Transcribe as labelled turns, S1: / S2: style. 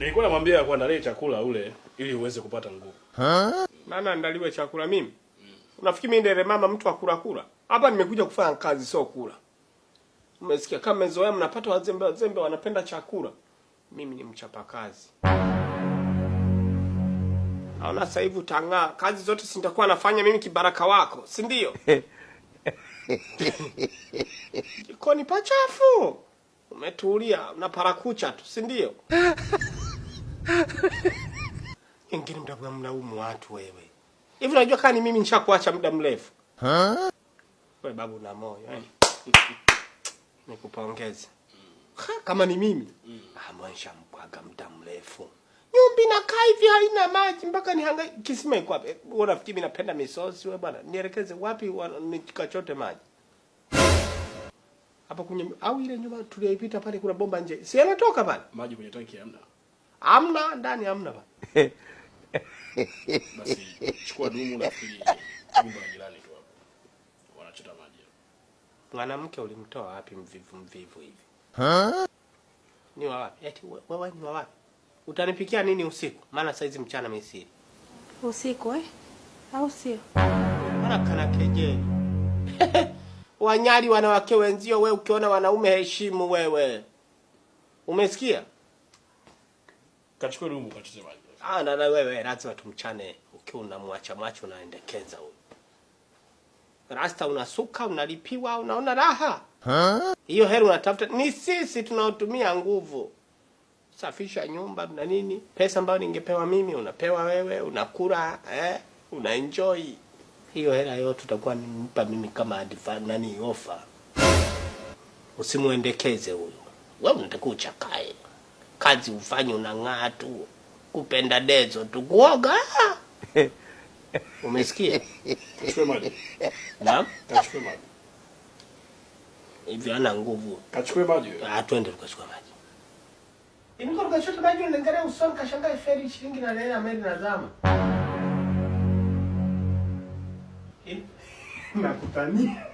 S1: Nilikuwa namwambia kuandalie chakula ule ili uweze kupata nguvu.
S2: Maana andaliwe chakula mimi? Unafikiri mimi ndere mama mtu wa kula? Hapa nimekuja kufanya kazi sio kula. Umesikia kama mezoea mnapata wazembe wanapenda chakula. Mimi ni mchapakazi. Naona sasa hivi utang'aa. Kazi zote si nitakuwa nafanya mimi kibaraka wako, si ndio? Jikoni pachafu. Umetulia, unaparakucha tu, si ndio? Ingine mnaumu watu wewe. Hivi unajua kama ni mimi nishakuacha muda mrefu? Wewe babu na moyo, nikupongeze. Kama ni mimi, mwanisha mpwaga muda mrefu. Nyumbi na kaa hivi haina maji mpaka nihangaike. Kisima iko wapi? Unafikiri mimi napenda misosi wewe bwana? Nielekeze wapi nikachote maji? Hapa kwenye au ile nyumba tuliyoipita pale kuna bomba nje. Si yanatoka pale?
S1: Maji kwenye tanki hamna.
S2: Hamna, ndani hamna bwana.
S1: Basi chukua dumu na fili nyumba ya jirani tu hapo. Wanachota maji.
S2: Mwanamke ulimtoa wapi mvivu hivi? Ni wa wapi? Eti wewe ni wa wapi? Utanipikia nini usiku? Maana saizi mchana mimi
S3: usiku au sio?
S2: Maana kana kejeli. Wanyali wanawake wenzio, wewe ukiona wanaume heshimu wewe. Umesikia?
S1: Kachukua dumu kachote maji.
S2: Na wewe lazima tumchane ukiwa unamwacha macho unaendekeza huyo. Rasta unasuka, unalipiwa, unaona raha. Hiyo hela unatafuta ni sisi tunaotumia nguvu. Safisha nyumba na nini? Pesa ambayo ningepewa mimi unapewa wewe, unakula, unaenjoy. Hiyo hela yote tutakuwa nimpa mimi kama offer. Usimuendekeze huyo. Wewe unataka uchakae. Kazi ufanye unang'aa tu. Kupenda dezo tu kuoga. Umesikia?
S1: Kachukua maji.
S2: Naam?
S1: Kachukua maji.
S2: Hivi ana nguvu.
S1: Kachukua maji.
S2: Twende tukachukua maji. Niko tukachota maji unaangalia usoni kashangaa feri shilingi na nene ameni nazama. Nakutania.